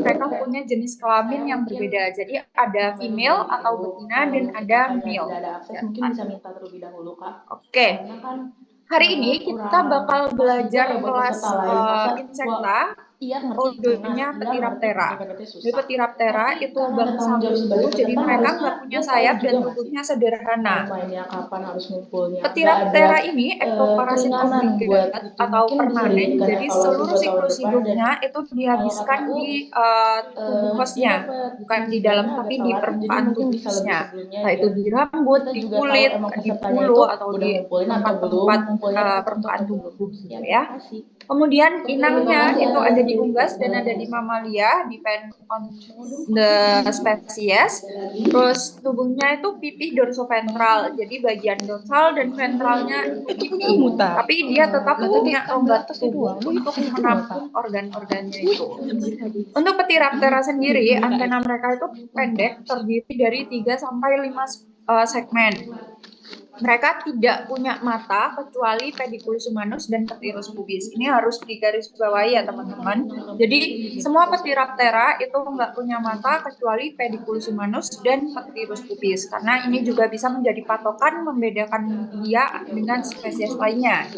mereka punya jenis kelamin saya yang mungkin berbeda. Jadi ada baru female atau tahu betina dan kalau ada misalkannya tidak male ada akses mungkin jantan. bisa minta terlebih dahulu Kak. Oke, Soalnya kan hari ini kita kurang bakal pas juga belajar ya buat kelas peserta lain. Masa wah insekta. iya ngerti senang, Ordonya iya ngerti Pteraptera. PPT Jadi susah. Pteraptera Tapi itu karena ada bangsa tanggung jawab kuku, sebagai jadi peserta mereka harusnya nggak punya dia tahu sayap juga dan nggak sih tubuhnya mau sederhana. mainnya kapan harus ngumpulnya. Nggak ada Pteraptera ini ektoparasit keringanan buat obligat itu. atau Mungkin bisa permanen, dijadikan jadi evaluasi seluruh buat tahun siklus depan dan hidupnya itu kalau dihabiskan kataku di tubuh dia hostnya, dapat bukan di dalam insidennya tapi agak di telat jadi permukaan mungkin tubuh bisa lebih hostnya, sebelumnya entah itu biar di rambut, kita di juga tahu kulit, emang di pesertanya bulu, itu atau udah di ngumpulin atau belum, tempat-tempat ngumpulnya tertutup permukaan atau belum. tubuh Ya gitu ya. terima kasih. Kemudian Oke, terima inangnya kasih itu atas ada di cerita unggas dan ada di mamalia, depend on the species. Terus tubuhnya itu pipih dorsoventral, jadi bagian dorsal dan ventralnya itu Udah pipih. mutar. Tapi dia tetap Lah tadi punya ambil rongga atasnya tubuh doang. Lu untuk itu doang, Kak. menampung organ-organnya itu. Untuk Pteraptera sendiri, antena mereka itu pendek, terdiri dari 3 sampai 5 segmen. Mereka tidak punya mata kecuali Pediculus humanus dan Pterus pubis. Ini harus digarisbawahi ya teman-teman. Jadi semua Pteraptera itu nggak punya mata kecuali Pediculus humanus dan Pterus pubis. Karena ini juga bisa menjadi patokan membedakan dia dengan spesies lainnya.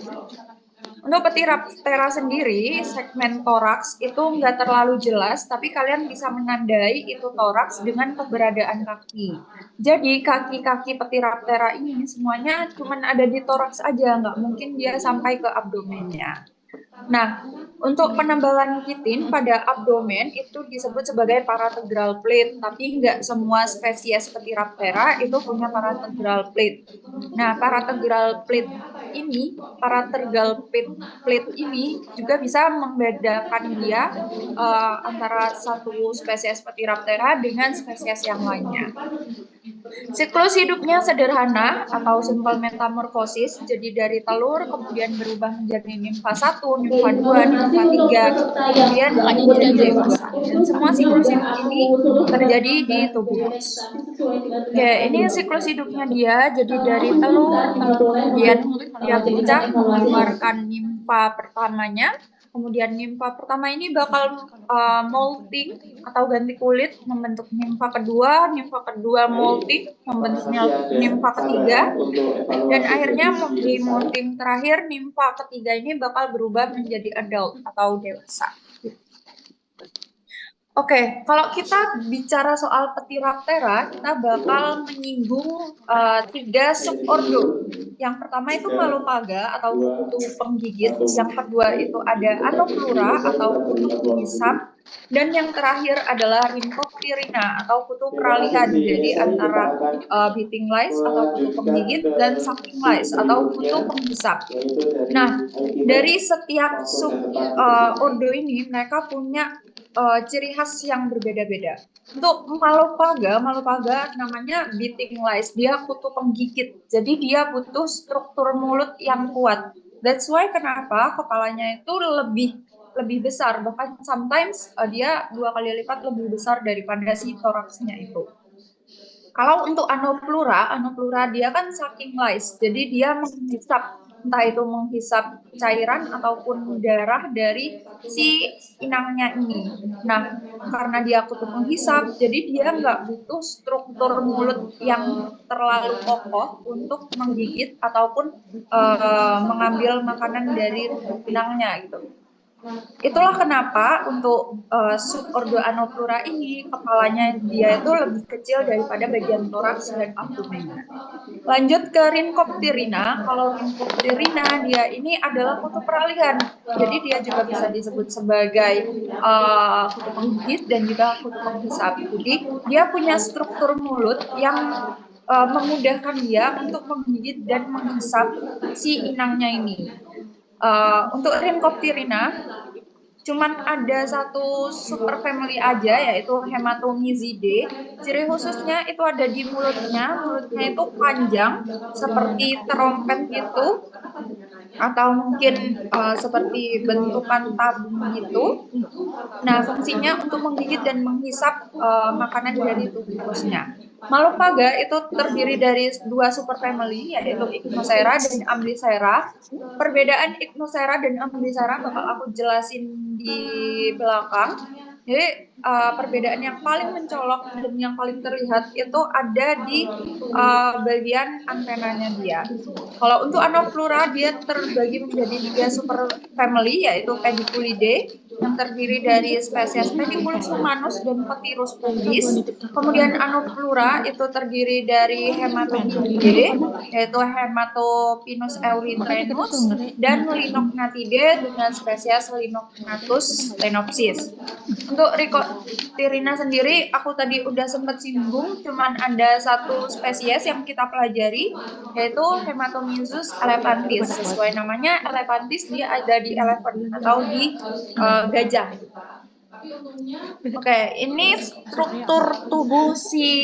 Untuk Pteraptera sendiri, segmen toraks itu nggak terlalu jelas, tapi kalian bisa menandai itu toraks dengan keberadaan kaki. Jadi kaki-kaki Pteraptera ini semuanya cuma ada di toraks aja, nggak mungkin dia sampai ke abdomennya. Nah, untuk penebalan kitin pada abdomen itu disebut sebagai parategral plate, tapi nggak semua spesies Pteraptera itu punya parategral plate. Nah, parategral plate ini juga bisa membedakan dia antara satu spesies Pteraptera dengan spesies yang lainnya. Siklus hidupnya sederhana atau simple metamorphosis, jadi dari telur kemudian berubah menjadi nimfa 1, nimfa 2, nimfa 3, kemudian menjadi dewasa. Dan semua siklus hidup ini terjadi di tubuh host. Oke, ini siklus hidupnya dia, jadi dari telur kemudian dia pecah mengeluarkan nimfa pertamanya. Kemudian nimfa pertama ini bakal molting atau ganti kulit membentuk nimfa kedua molting membentuk nimfa ketiga, dan akhirnya di molting terakhir nimfa ketiga ini bakal berubah menjadi adult atau dewasa. Oke, kalau kita bicara soal Pteraptera, kita bakal menyinggung 3 subordo. Yang pertama itu Malopaga atau kutu penggigit, yang kedua itu ada Anoplura atau kutu penghisap, dan yang terakhir adalah Rhincoptyrina atau kutu peralihan, jadi antara biting lice atau kutu penggigit dan sucking lice atau kutu penghisap. Nah, dari setiap subordo ini mereka punya ciri khas yang berbeda-beda. Untuk Malopaga namanya biting lice, dia kutu penggigit. Jadi dia butuh struktur mulut yang kuat. That's why kenapa kepalanya itu lebih besar, bahkan sometimes dia 2 kali lipat lebih besar daripada si thoraxnya itu. Kalau untuk Anoplura dia kan sucking lice, jadi dia menghisap, entah itu menghisap cairan ataupun darah dari si inangnya ini. Nah, karena dia kutu penghisap, jadi dia nggak butuh struktur mulut yang terlalu kokoh untuk menggigit ataupun mengambil makanan dari tubuh inangnya gitu. Itulah kenapa untuk subordo Anoplura ini kepalanya dia itu lebih kecil daripada bagian toraks dan abdomennya. Lanjut ke Rhincoptyrina. Kalau Rhincoptyrina dia ini adalah kutu peralihan. Jadi dia juga bisa disebut sebagai kutu penggigit dan juga kutu penghisap. Jadi dia punya struktur mulut yang memudahkan dia untuk menggigit dan menghisap si inangnya ini. Untuk Rhincoptyrina cuman ada satu superfamily aja, yaitu Hematomizidae. Ciri khususnya itu ada di mulutnya itu panjang seperti terompet gitu, atau mungkin seperti bentukan tabung gitu. Nah, fungsinya untuk menggigit dan menghisap makanan dari tubuh hostnya. Malopaga itu terdiri dari 2 superfamily, yaitu Ichnocera dan Amblycera. Perbedaan Ichnocera dan Amblycera bakal aku jelasin di belakang. Jadi perbedaan yang paling mencolok dan yang paling terlihat itu ada di bagian antenanya dia. Kalau untuk Anoplura dia terbagi menjadi 3 super family, yaitu Pediculidae yang terdiri dari spesies Pediculus humanus dan Petirus pubis. Kemudian Anoplura itu terdiri dari Hematobinidae, yaitu Hematopinus eurythrenus, dan Linognathidae dengan spesies Linognathus lenopsis. Untuk Ricoptyrina sendiri, aku tadi udah sempat singgung, cuman ada satu spesies yang kita pelajari, yaitu Hematomyzus elephantis. Sesuai namanya, elephantis dia ada di elephant atau di gajah. Oke, ini struktur tubuh si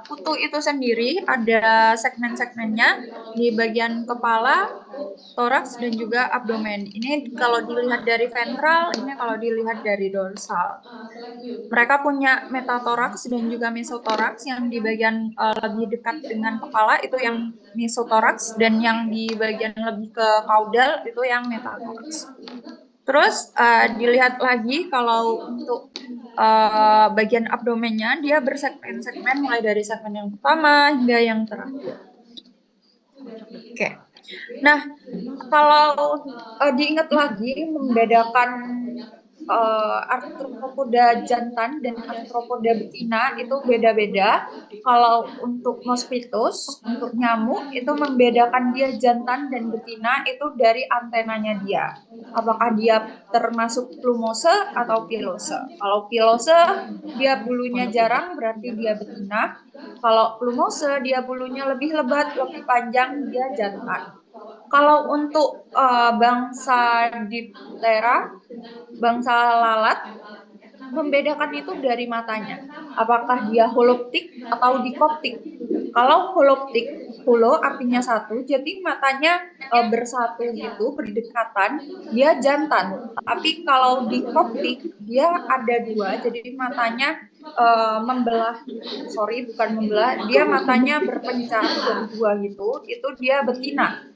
kutu itu sendiri, ada segmen-segmennya di bagian kepala, toraks, dan juga abdomen. Ini kalau dilihat dari ventral, ini kalau dilihat dari dorsal. Mereka punya metatoraks dan juga mesotoraks. Yang di bagian lebih dekat dengan kepala itu yang mesotoraks, dan yang di bagian lebih ke caudal itu yang metatoraks. Terus dilihat lagi kalau untuk bagian abdomennya, dia bersegmen-segmen mulai dari segmen yang pertama hingga yang terakhir. Oke. Nah, kalau diingat lagi membedakan arthropoda jantan dan arthropoda betina itu beda-beda. Kalau untuk mosquitos, untuk nyamuk itu membedakan dia jantan dan betina itu dari antenanya dia. Apakah dia termasuk plumose atau pilose? Kalau pilose dia bulunya jarang berarti dia betina. Kalau plumose dia bulunya lebih lebat, lebih panjang, dia jantan. Kalau untuk bangsa Diptera, bangsa lalat, membedakan itu dari matanya. Apakah dia holoptik atau dikoptik? Kalau holoptik, holo artinya satu, jadi matanya bersatu gitu, berdekatan, dia jantan. Tapi kalau dikoptik, dia ada dua, jadi matanya membelah, bukan membelah, dia matanya berpencar jadi dua gitu, itu dia betina.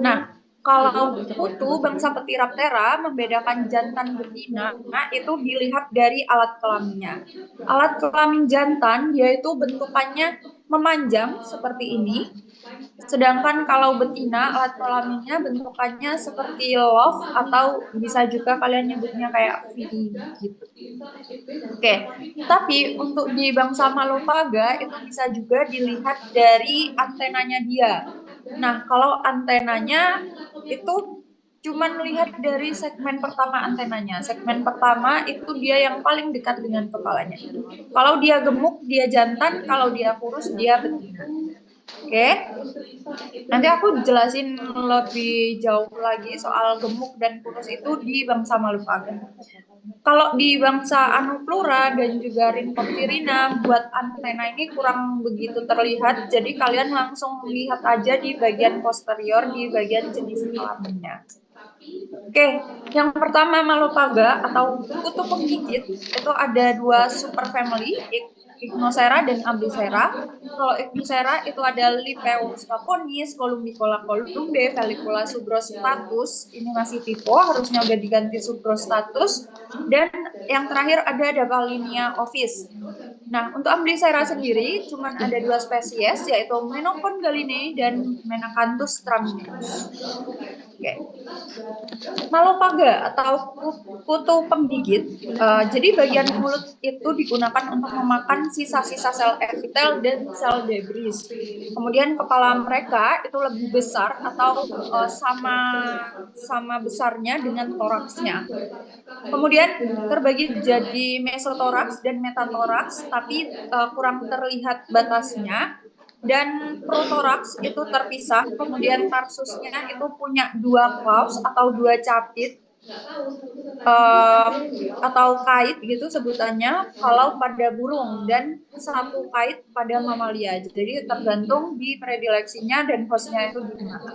Nah, kalau kutu bangsa Petiraptera membedakan jantan betina itu dilihat dari alat kelaminnya. Alat kelamin jantan yaitu bentukannya memanjang seperti ini. Sedangkan kalau betina alat kelaminnya bentukannya seperti love atau bisa juga kalian nyebutnya kayak V gitu. Oke, tapi untuk di bangsa Malopaga itu bisa juga dilihat dari antenanya dia. Nah, kalau antenanya itu cuman lihat dari segmen pertama antenanya. Segmen pertama itu dia yang paling dekat dengan kepalanya. Kalau dia gemuk, dia jantan. Kalau dia kurus, dia betina. Oke, nanti aku jelasin lebih jauh lagi soal gemuk dan kurus itu di bangsa Malopaga. Kalau di bangsa Anoplura dan juga Rhinoptyrina, buat antena ini kurang begitu terlihat, jadi kalian langsung lihat aja di bagian posterior, di bagian jenis kelaminnya. Oke, yang pertama Malopaga atau kutu penggigit itu ada dua superfamily, Ichnocera dan Amblycera. Kalau Ichnocera itu ada Lipeus caponis, Columbicola columbe, Felicula subrostatus. Ini masih typo, harusnya udah diganti subrostatus. Dan yang terakhir ada Dapalinia ovis. Nah, untuk Amblycera sendiri cuma ada dua spesies, yaitu Menocon galinae dan Menacanthus traminens. Oke. Malopaga atau kutu penggigit, jadi bagian mulut itu digunakan untuk memakan sisa-sisa sel epitel dan sel debris. Kemudian kepala mereka itu lebih besar atau sama besarnya dengan toraksnya. Kemudian terbagi jadi mesotoraks dan metatoraks, tapi kurang terlihat batasnya. Dan protoraks itu terpisah, kemudian tarsusnya itu punya dua claws atau dua capit atau kait gitu sebutannya kalau pada burung, dan satu kait pada mamalia. Jadi tergantung di predileksinya dan hostnya itu di mana.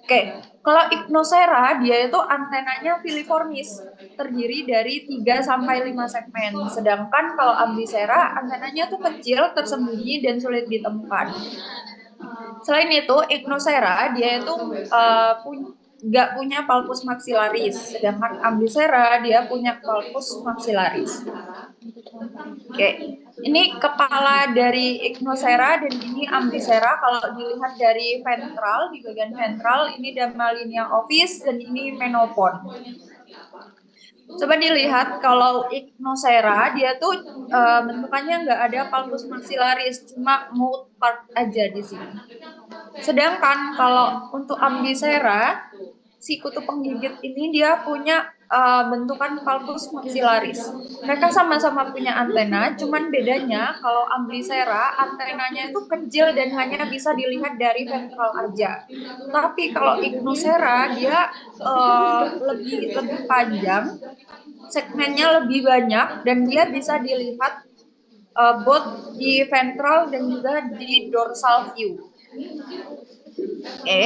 Oke, kalau Ichnocera dia itu antenanya filiformis, terdiri dari 3 sampai 5 segmen. Sedangkan kalau Amblycera antenanya tuh kecil, tersembunyi dan sulit ditemukan. Selain itu, Ichnocera dia itu nggak punya palpus maxillaris, sedangkan Amblyssera dia punya palpus maxillaris. Oke, ini kepala dari Ichnocera dan ini Amblyssera. Kalau dilihat dari ventral, di bagian ventral ini Derma linea ovis dan ini menopon. Coba dilihat kalau Ichnocera dia tuh bentukannya nggak ada palpus maxillaris, cuma mouth part aja di sini. Sedangkan kalau untuk Amblyssera, si kutu penggigit ini dia punya bentukan palpus maxillaris. Mereka sama-sama punya antena, cuman bedanya kalau Amblyssera antenanya itu kecil dan hanya bisa dilihat dari ventral aja. Tapi kalau Ichnocera dia lebih panjang, segmennya lebih banyak dan dia bisa dilihat both di ventral dan juga di dorsal view. Oke.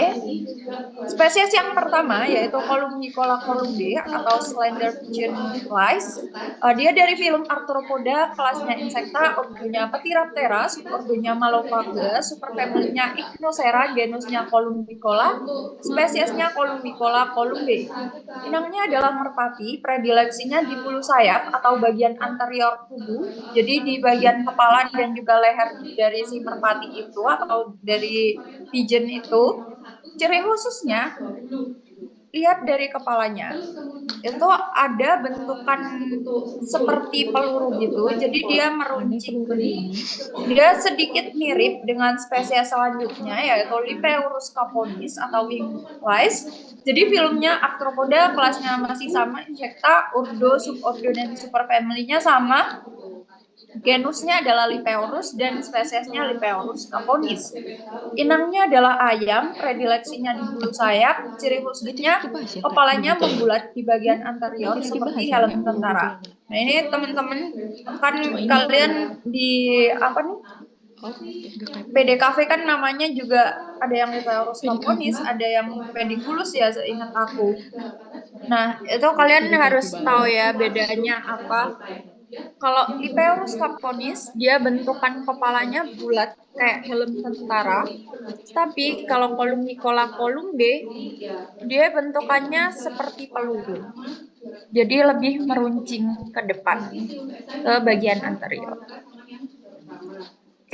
Spesies yang pertama yaitu Columbicola columbae atau slender pigeon lice. Dia dari filum Arthropoda, kelasnya Insecta, ordonya Ptiraptera, subordonya Malophaga, superfamilinya Ichnocera, genusnya Columbicola, spesiesnya Columbicola columbae. Inangnya adalah merpati, predileksinya di bulu sayap atau bagian anterior tubuh. Jadi di bagian kepala dan juga leher dari si merpati itu atau dari pigeon itu. Ciri khususnya, lihat dari kepalanya, itu ada bentukan seperti peluru gitu, jadi dia meruncing. Dia sedikit mirip dengan spesies selanjutnya, yaitu Lipeurus caponis atau wing lice. Jadi filmnya Arthropoda, kelasnya masih sama, Insecta, ordo, subordo, dan superfamily-nya sama. Genusnya adalah Lipeurus dan spesiesnya Lipeurus caponis. Inangnya adalah ayam, predileksinya di bulu sayap, ciri khususnya kepalanya membulat di bagian anterior seperti helm tentara. Nah ini teman-teman kan kalian di apa nih PDKV kan namanya juga ada yang Lipeurus caponis, ada yang pediculus ya seingat aku. Nah itu kalian harus tahu ya bedanya apa. Kalau Lipeurus caponis, dia bentukan kepalanya bulat kayak helm tentara. Tapi kalau Columbicola columbae, dia bentukannya seperti peluru. Jadi lebih meruncing ke depan, ke bagian anterior.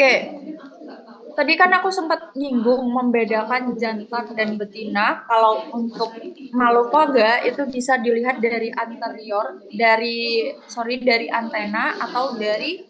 Oke, tadi kan aku sempat nyinggung membedakan jantan dan betina. Kalau untuk Malophaga itu bisa dilihat dari anterior, dari antena atau dari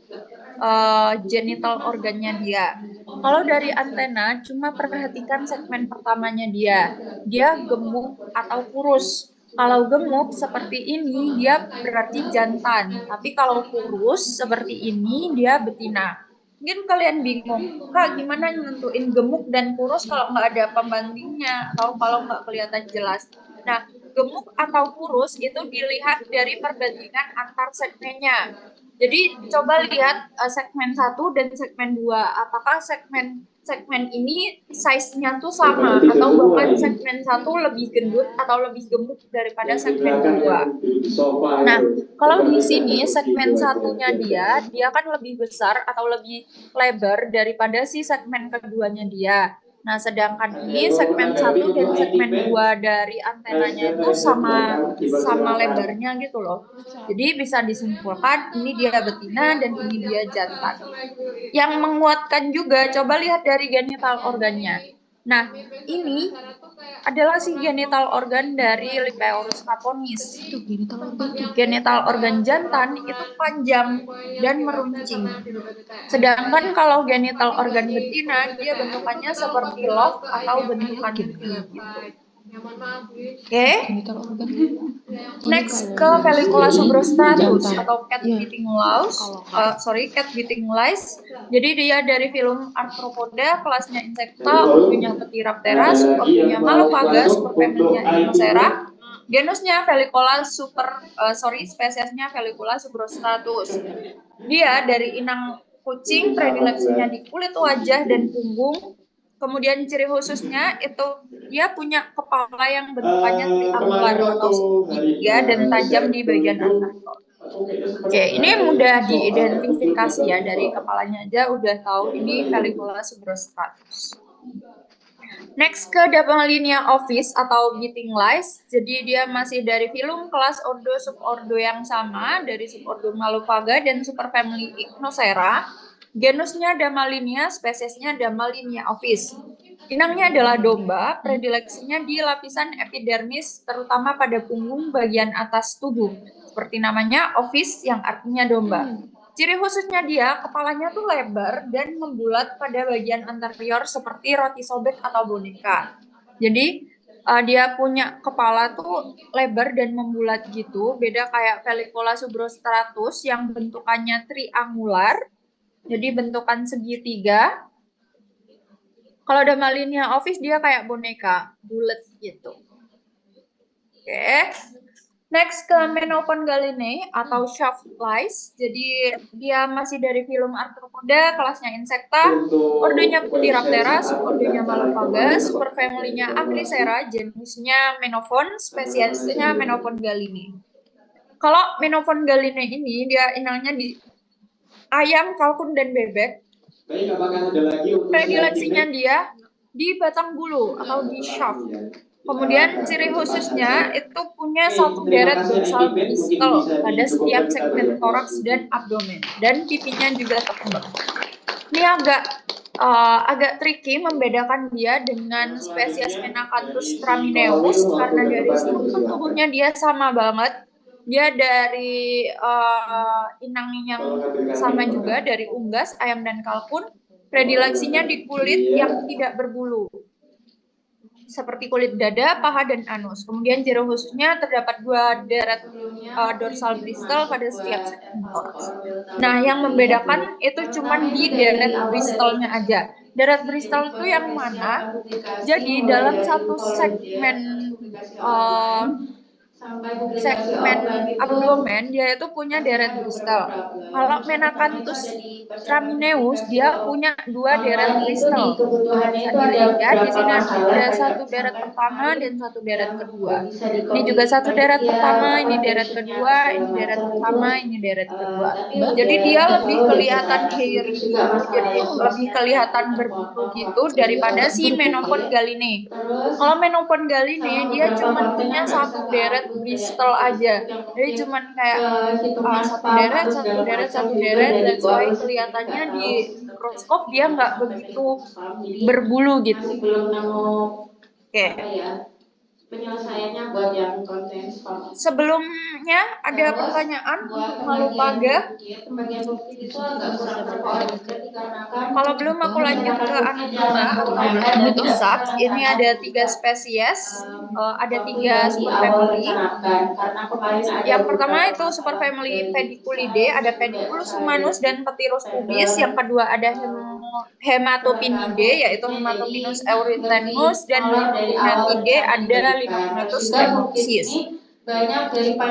genital organnya dia. Kalau dari antena, cuma perhatikan segmen pertamanya dia. Dia gemuk atau kurus. Kalau gemuk seperti ini, dia berarti jantan. Tapi kalau kurus seperti ini, dia betina. Mungkin kalian bingung, Kak, gimana nentuin gemuk dan kurus kalau nggak ada pembandingnya atau kalau nggak kelihatan jelas. Nah, gemuk atau kurus itu dilihat dari perbandingan antar segmennya. Jadi coba lihat segmen 1 dan segmen 2. Apakah segmen ini size-nya tuh sama atau bahkan segmen 1 lebih gendut atau lebih gemuk daripada segmen 2. Nah, kalau di sini segmen satunya dia kan lebih besar atau lebih lebar daripada si segmen keduanya dia. Nah, sedangkan ini segmen 1 dan segmen 2 dari antenanya itu sama lebarnya gitu loh. Jadi bisa disimpulkan ini dia betina dan ini dia jantan. Yang menguatkan juga, coba lihat dari genital organnya. Nah, ini adalah si genital organ dari Lipeurus caponis. Genital organ jantan itu panjang dan meruncing. Sedangkan kalau genital organ betina, dia bentukannya seperti love atau bentukan V gitu. Oke. Next ke Felicula subrostratus atau cat beating lice. Jadi dia dari filum Arthropoda, kelasnya Insecta, ordonya Ptiraptera, subordonya Malophaga, superfamilinya Ichnocera. Genusnya Felicula spesiesnya Felicula subrostratus. Dia dari inang kucing, predileksinya di kulit wajah dan punggung. Kemudian ciri khususnya itu dia punya kepala yang bentukannya triangular atau segitiga dan tajam di bagian anterior. Oke, ini mudah diidentifikasi ya, dari kepalanya aja udah tahu ini Felicula subrostratus. Next ke Damallinia Office atau Beating Lice. Jadi dia masih dari filum kelas ordo subordo yang sama dari subordo Malupaga dan superfamily Ichnocera. Genusnya Damallinia, spesiesnya Damallinia Office. Inangnya adalah domba, predileksinya di lapisan epidermis terutama pada punggung bagian atas tubuh. Seperti namanya Office yang artinya domba. Ciri khususnya dia, kepalanya tuh lebar dan membulat pada bagian anterior seperti roti sobek atau boneka. Jadi dia punya kepala tuh lebar dan membulat gitu, beda kayak Felicula subrostratus yang bentukannya triangular, jadi bentukan segitiga. Kalau Damallinia Office dia kayak boneka, bulat gitu. Oke. Next ke Menopon galinae atau shaft lice. Jadi dia masih dari filum Arthropoda, kelasnya Insecta, ordonya Putyraptera, subordonya Malupaga, superfamily-nya Acrysera, jenisnya Menopon, spesiesnya Menopon galinae. Kalau Menopon galinae ini dia inangnya di ayam, kalkun, dan bebek. Predileksinya dia di batang bulu atau di shaft. Kemudian ciri khususnya itu punya satu deret dorsal bristle pada setiap segmen toraks dan abdomen, dan pipinya juga tembem. Ini agak tricky membedakan dia dengan spesies Menacanthus cramineus karena dari struktur tubuhnya dia sama banget. Dia dari inang yang sama juga, dari unggas, ayam, dan kalkun. Predileksinya di kulit yang tidak berbulu, seperti kulit dada, paha, dan anus. Kemudian ciri khususnya terdapat 2 deret dorsal bristle pada setiap segmen toraks. Nah, yang membedakan itu cuma di deret bristle-nya aja. Deret bristle itu yang mana? Jadi dalam satu segmen abdomen dia itu punya deret bristle. Kalau Menacanthus cramineus dia punya 2 deret bristle. Bisa dilihat di sini ada 1 deret pertama dan 1 deret kedua. Ini juga 1 deret pertama, ini deret kedua, ini deret pertama, ini deret kedua. Jadi dia lebih kelihatan hairy gitu, jadi lebih kelihatan berbulu gitu daripada si Menopon galinae. Kalau Menopon galinae dia cuma punya 1 deret bristle aja. Jadi cuma kayak satu deret, that's why kelihatannya di mikroskop dia nggak begitu berbulu gitu. Masih belum nemu Oke. Penyelesaiannya buat yang konten spam. Sebelumnya ada pertanyaan untuk Malupaga. Kalau belum aku lanjut ke Anoplura atau Arbutosax. Ini ada 3 spesies, ada 3 superfamily. Yang pertama itu superfamily Pediculidae, ada Pediculus humanus dan Pterus pubis. Yang kedua ada Hematopinidae, yaitu Hematopinus eurythenus, dan Linognathidae ada Linognathus lemoxis.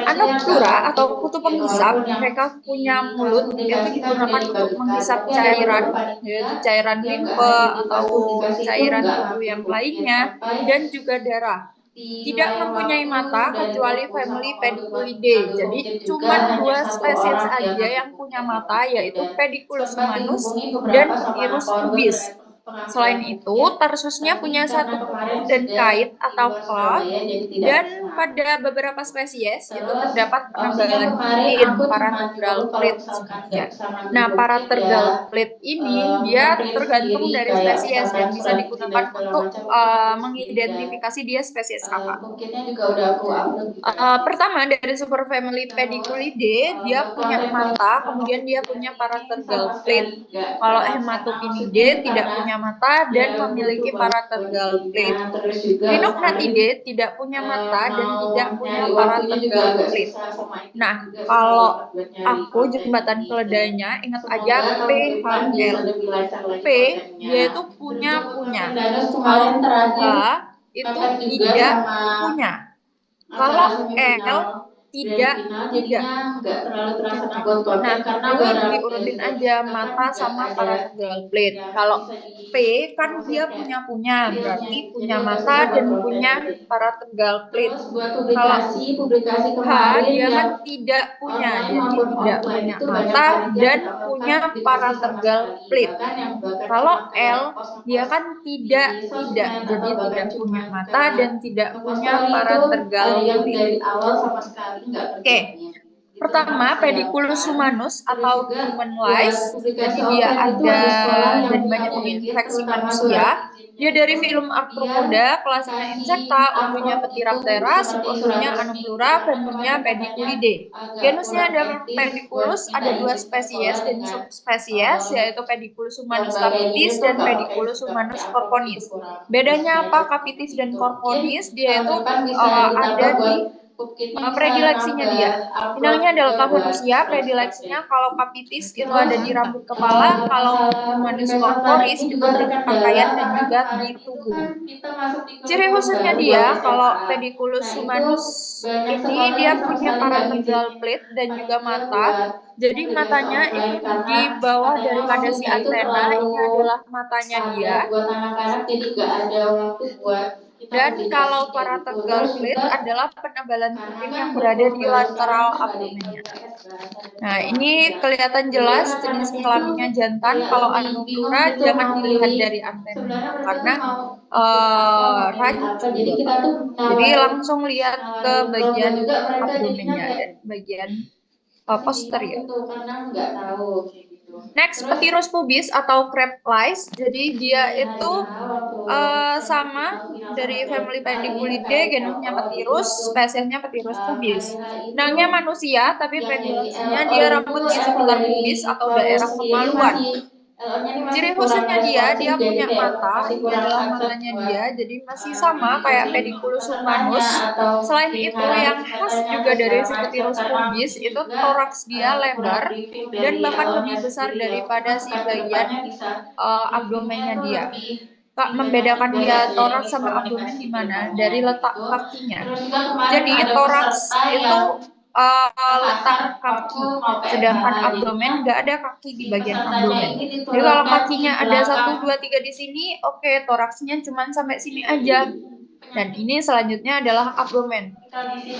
Anoplura atau kutu penghisap, mereka punya mulut itu digunakan untuk menghisap cairan, yaitu cairan limfe atau cairan tubuh yang lainnya, dan juga darah. Tidak mempunyai mata kecuali family Pediculidae. Jadi cuma 2 spesies aja yang punya mata, yaitu Pediculus humanus dan Pterus pubis. Selain itu, tarsusnya punya 1 kuku dan kait atau claw, dan pada beberapa spesies itu terdapat penebalan kitin, paratergal plate sebutnya. Nah, paratergal plate ini dia tergantung dari spesies dan bisa digunakan untuk mengidentifikasi dia spesies apa. Mungkinnya juga udah aku upload. Pertama dari superfamily Pediculidae, dia punya mata, kemudian dia punya paratergal plate. Kalau Hematopinidae tidak punya mata dan memiliki paratergal plate. Linognathidae tidak punya mata dan tidak punya paratergal plate. Nah, kalau aku jembatan keledainya, ingat aja PHL. P dia itu punya. Kalau H itu tidak punya. Kalau L grand tidak, final tidak. jadinya nggak terlalu terasa Oke. buat konten Nah, karena ini barang dari diurutin aja kita kan mata nggak sama ada parategal plate. yang Kalau bisa P kan diproses dia kayak punya, realnya, berarti jadi punya agak mata susah buat dan konten punya jadi. parategal plate. Terus buat Kalau publikasi H kemarin dia yang kan tidak punya, online jadi maupun tidak offline punya itu banyak mata panitia dan tidak melakukan punya publikasi sama parategal sekali. plate. Bahkan yang bahkan Kalau cuma kayak L dia ngepost-ngepost kan di tidak, sosmed jadi atau bahkan tidak cuma punya mata kayak dan tidak ngepost punya story itu parategal ada yang plate. dari awal sama sekali nggak Oke, kerjanya. Itu pertama memang pediculus disayangkan. humanus Terus atau juga human buat lice, jadi publikasi dia offline itu ada ada sekolah yang dan punya banyak UID menginfeksi terutama manusia. surat izinnya Dia dari itu filum biar Arthropoda, kelasnya dikasih Insecta, ordonya upload itu Pteraptera, seperti surat subordonya resmi Anoplura, gitu karena familnya kemarin katanya Pediculidae. agak Genusnya kurang adalah etis buat Pediculus, minta ada dua izin ke spesies sekolah dan dengan subspesies, yaitu Pediculus humanus gambarin ini capitis tuh dan Pediculus nggak pakai humanus upload itu corponis. kurang Bedanya resmi apa aja capitis dan gitu. Mungkin corponis? Dia tahun itu depan bisa ada ditambah buat di Pupkitnya bisa predileksinya nambah dia. upload Inangnya juga adalah buat manusia, surat-surat predileksinya baik. kalau capitis itu Terus ada di rambut kepala, kalau masalah humanus publikasi offline corporis ini itu juga di terkendala pakaian dan karena juga di kemarin itu tubuh. kan kita masuk di Ciri kurikulum khususnya baru buat dia, kalau SMA. pediculus Nah itu humanus banyak ini sekolah dia yang sama punya sekali nggak parategral ngizinin plate dan juga panitia mata. buat Jadi publikasi matanya itu offline karena di bawah katanya daripada si waktunya itu antena. terlalu Ini adalah matanya dia. padat buat anak-anak jadi nggak ada waktu buat kita Dan publikasi kalau kayak gitu. parategral Terus plate juga adalah penebalan karena putin kan yang berada kurikulum di baru sekarang lateral itu nggak ada abdomennya. IPS bahasa Nah, Indonesia ini tidak. kelihatan Jadi jelas jenis anak-anaknya itu kelaminnya jantan. kayak Kalau lebih bingung Anoplura gitu jangan mau dilihat milih dari sebenarnya antenanya mereka karena tuh mau bikin apa mau milih apa rancu jadi kita Bapak. tuh Jadi langsung lihat ke nawarin logo bagian juga mereka jadinya abdomennya kayak dan bagian masih bingung posterior. gitu karena nggak tahu kayak gitu. Next, Terus Petirus pubis atau crab lice. Jadi di dia hari itu H waktu sama semifinal dari sama family final Pediculidae, genusnya PSLO jadi Petirus, waktu spesiesnya Petirus pubis. hari H itu Inangnya manusia, tapi yang dari predileksinya LO dia itu rambut di level sekitar dari pubis atau Claudius daerah sendiri kemaluan. masih LO-nya ini masih Ciri kurang khususnya responsif dia jadi punya kayak mata, masih ini kurang adalah sacet matanya buat dia, jadi masih sama kayak ngikutin Pediculus pesertanya humanus. atau Selain bikin itu, ngarahin yang khas katanya juga atau dari segala si macam Petirus karena pubis mungkin itu juga toraks dia kurang lebar briefing dan dari bahkan LO-nya lebih besar sendiri ya daripada cuma si kan bagian kedepannya bisa briefingnya abdomennya tuh dia. lebih Kak, dibanyakin membedakan dia kayak toraks ini sama abdomen komunikasi di ke mana? depannya Dari letak gitu. kakinya. Terus juga kemarin Jadi ada toraks peserta itu yang letak kesasar waktu kaki, mau sedangkan PMH abdomen jadinya nggak ada kaki di si bagian pesertanya abdomen. ini Jadi kalau ditolaknya di kakinya ada belakang 1, 2, 3 di sini, oke, toraksnya cuma sampai sini aja. Dan ini selanjutnya adalah abdomen.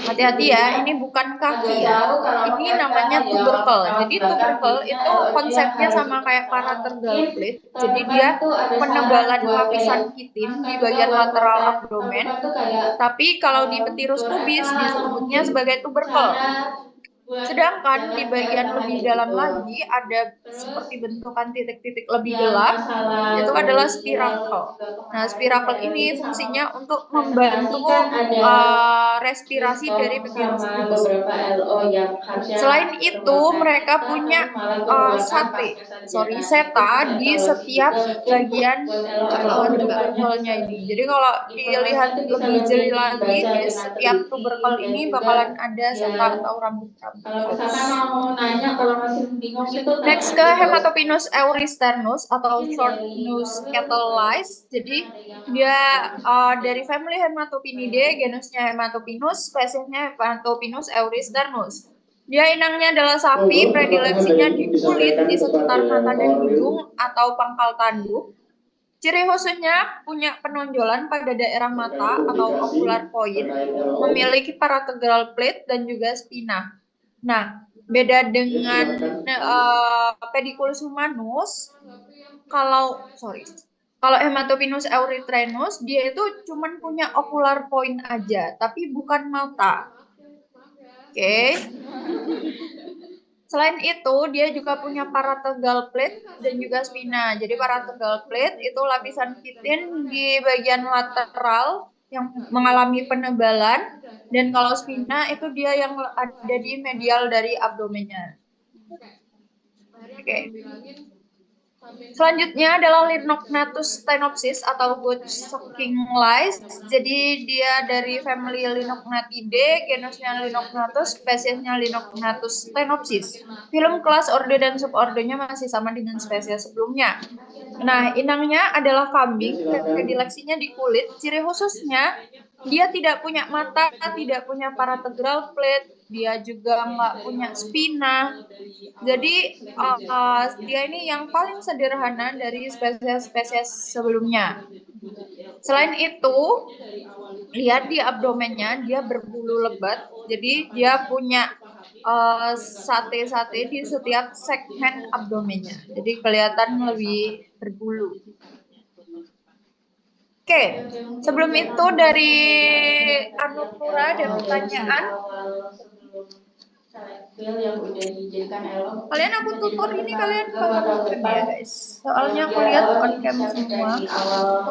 Hati-hati ya, ini bukan kaki agak ya. jauh kalau Ini pakai namanya PH ya tubercle. lewat Jadi belakang tubercle jadinya itu LO-nya yang konsepnya harus sama ikut kayak karena paratergal mungkin plate. tahun Jadi depan dia tuh ada saran penebalan buat kayak lapisan kitin masker di juga bagian buat lateral konten tahun abdomen. depan tuh kayak Tapi kalau di Petirus pubis WFH atau disebutnya mungkin sebagai tubercle. cara buat Sedangkan di jalan kayak bagian sana lebih kayak dalam gitu. lagi ada Terus seperti bentukan titik-titik lebih yang gelap, masalah itu adalah dari LO spiracle. juga Nah, kemarin spiracle PLO ini sama fungsinya untuk presentasi membantu kan ada respirasi dari miskom Petirus sama pubis. beberapa LO yang harusnya Selain itu, perwakilan mereka kita punya tapi malah perwakilan pasca sarjana itu seta saya di evaluasi setiap juga mungkin bagian buat LO kedepannya tuberkelnya bisa ini. lebih Jadi kalau dilihat informasinya tuh bisa lebih lebih jeli lagi, dibaca di dengan setiap teliti tuberkel dan ini juga bakalan ada seta biar atau rambut-rambut kalau halus. misalkan mau nanya kalau masih bingung itu tanya Next ke aja gak usah Hematopinus nanya euristernus atau mungkin short dari nose Nurul cattle lice. Jadi mungkin ada yang dia update dari family Hematopinidae, genusnya Hematopinus, spesiesnya Hematopinus euristernus. Dia inangnya adalah sapi, Monggo, apakah ada predileksinya yang di ingin kulit disampaikan di sekitar kepada mata dan Orwil? hidung atau pangkal tanduk. Ciri khususnya punya penonjolan pada daerah mata Terkait atau publikasi ocular point, terkait LO. memiliki parategral plate dan juga spina. Nah, beda Ya, dengan silakan. Pediculus humanus, kalau Hematopinus eurythrenus dia itu cuman punya ocular point aja, tapi bukan mata. Oke. Selain itu, dia juga punya parategal plate dan juga spina. Jadi parategal plate itu lapisan kitin di bagian lateral yang mengalami penebalan, dan kalau spina itu dia yang ada di medial dari abdomennya. Oke. Selanjutnya adalah Linognathus stenopsis atau goat sucking lice. Jadi dia dari family Linognathidae, genusnya Linognathus, spesiesnya Linognathus stenopsis. Film kelas orde dan subordenya masih sama dengan spesies sebelumnya. Nah, inangnya adalah kambing, predileksinya di kulit. Ciri khususnya Dia tidak punya mata, tidak punya parategral plate, dia juga nggak punya spina. Jadi dia ini yang paling sederhana dari spesies-spesies sebelumnya. Selain itu, lihat di abdomennya dia berbulu lebat, jadi dia punya sate-sate di setiap segmen abdomennya. Jadi kelihatan lebih berbulu. Oke, sebelum itu dari Anupura ada pertanyaan. Kalian aku tutur ini kalian pegang cam ya guys. Soalnya aku lihat on cam semua.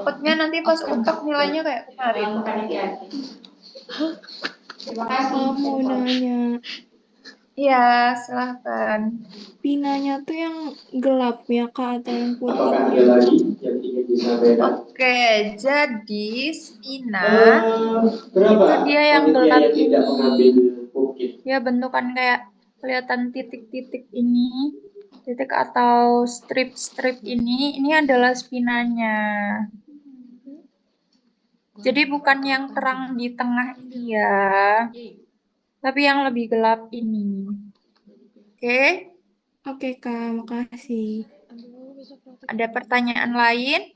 Takutnya nanti pas utak nilainya kayak kemarin. Terima kasih. Mau nanya. Iya, silahkan. Spinanya tuh yang gelap ya Kak atau yang Apakah ada putihnya? lagi yang ingin disampaikan? Oke, jadi spina Berapa itu dia yang panitia gelap yang tidak mengambil ini. bukit? Dia bentukan kayak kelihatan titik-titik ini, titik atau strip-strip ini adalah spinanya. Jadi bukan yang terang di tengah ini ya, tapi yang lebih gelap ini. Oke? Oke Kak, makasih. Ada pertanyaan lain?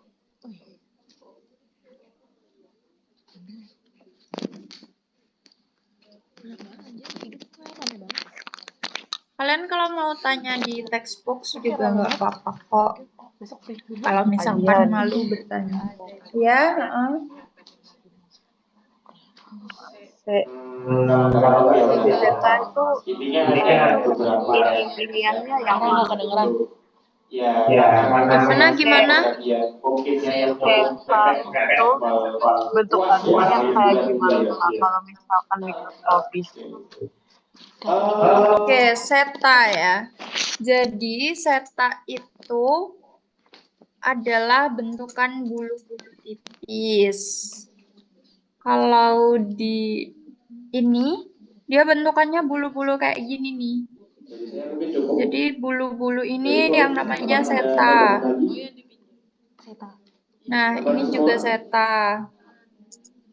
Kalian kalau mau tanya di textbox juga nggak apa-apa kok. Kalau misalkan malu bertanya. Ya, Zeta itu Intinya beberapa pilihannya yang mana kedengeran? Gimana? Zeta itu bentukannya yang kayak gimana kalau misalkan mikroskopis? Oke, seta ya. Jadi seta itu adalah bentukan bulu-bulu tipis. Kalau di ini dia bentukannya bulu-bulu kayak gini nih. Jadi bulu-bulu ini yang namanya seta. Nah, ini juga seta.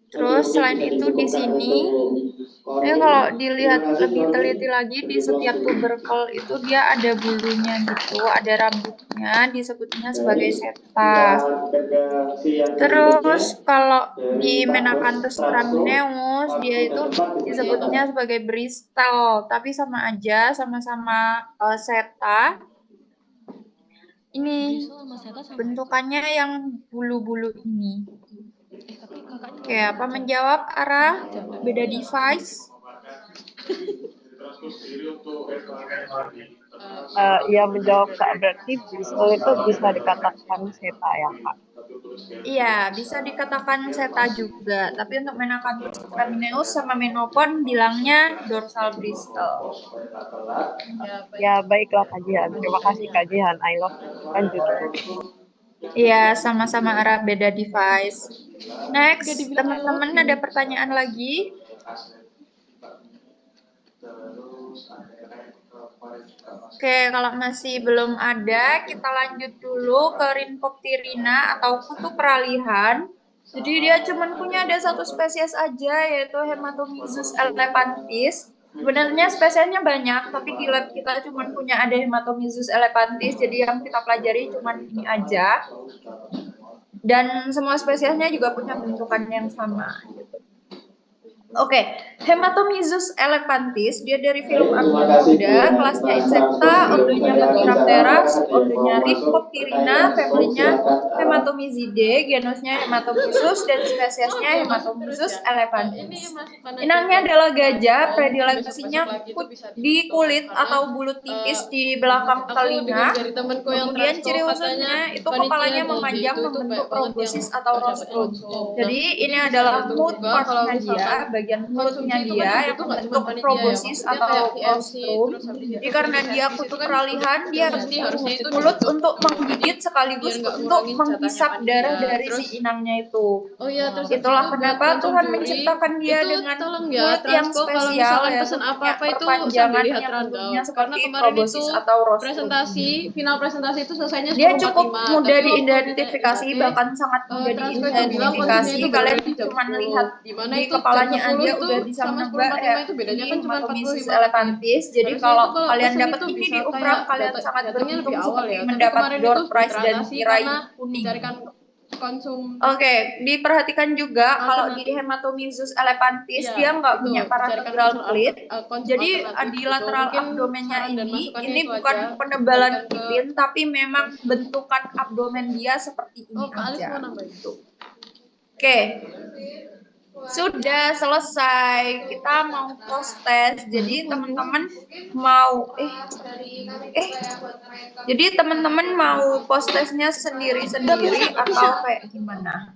Terus selain itu di sini, ini kalau dilihat lebih teliti lagi di setiap tuberkel itu dia ada bulunya gitu, ada rambutnya, disebutnya sebagai seta. Terus kalau di Menacanthus gramineus dia itu disebutnya sebagai bristle, tapi sama aja, sama-sama seta. Ini bentukannya yang bulu-bulu ini. Oke, apa menjawab arah beda device? Yang menjawab Kak, berarti bisul itu bisa dikatakan seta ya Kak? Iya, bisa dikatakan seta juga. Tapi untuk Menacanthus gramineus sama Menopon bilangnya dorsal bristle. Ya baiklah Kak Jihan, terima kasih Kak Jihan, I love you. Lanjut. Iya, sama-sama arah beda device. Next, teman-teman ada pertanyaan lagi? Oke, kalau masih belum ada, kita lanjut dulu ke Rhinopterina atau kutu peralihan. Jadi dia cuma punya ada satu spesies aja, yaitu Hematomyzus elephantis. Sebenarnya spesiesnya banyak, tapi di lab kita cuma punya ada Hematomyzus elephantis, jadi yang kita pelajari cuma ini aja. Dan semua spesiesnya juga punya bentukan yang sama. Gitu. Oke, Hematomyzus elephantis, dia dari filum Arthropoda, kelasnya Insecta, ordonya Lepidoptera, subordonya Rhinopterina, familinya Hematomyzidae, genusnya Hematomyzus, dan spesiesnya Hematomyzus elephantis. Inangnya adalah gajah, predileksinya di kulit atau bulu tipis di belakang telinga. Kemudian ciri khususnya itu kepalanya memanjang membentuk proboscis atau rostrum. Jadi ini adalah mood partnya dia, bagian mulutnya dia yang membentuk proboscis atau rostrum. Jadi karena dia kutu peralihan dia Jadi harusnya itu mulut ditutup. untuk menggigit sekaligus Biar nggak untuk ngurangin menghisap jatahnya darah panitia. dari Terus, si inangnya itu. Oh iya, terus Itulah habis itu kenapa buat Tuhan juri, menciptakan dia itu dengan tolong ya mulut yang transpo kalau spesial, misalkan ya, pesan punya apa-apa itu perpanjangan sambil lihat yang rundown. bentuknya Karena seperti kemarin proboscis itu atau rostrum. presentasi, final presentasi itu selesainya Dia 10.45. cukup mudah Tapi waktu diidentifikasi, ditanya bahkan sangat mudah transpo itu bilang konsumsinya diidentifikasi. itu Kalian baru di jam cuma 10. lihat Dimana di itu jam kepalanya 10 aja itu udah bisa sama menebak 10.45 ya, itu bedanya ini kan cuma hematomesis 45 elefantis. Jadi Harusnya kalau itu kalau kalian pesen dapat itu ini bisa di uprak, kayak kalian sangat datangnya lebih beruntung awal seperti ya. Tapi mendapat kemarin door itu prize dan dibatasi tirai karena kuning. dicarikan konsum. Oke, diperhatikan juga kalau di Alternatif. hematomesis elefantis Iya, dia nggak itu, punya dicarikan parategral konsum plate. konsum Jadi alternatif di gitu. lateral Mungkin abdomennya saran dan masukannya ini itu bukan aja. penebalan Diberikan ke- kipin, tapi memang bentukan abdomen dia seperti ini Oh, Kak Alis aja. mau nambahin. Oke, sudah selesai. Kita mau post test. Jadi teman-teman mau jadi teman-teman mau post testnya sendiri-sendiri atau kayak gimana?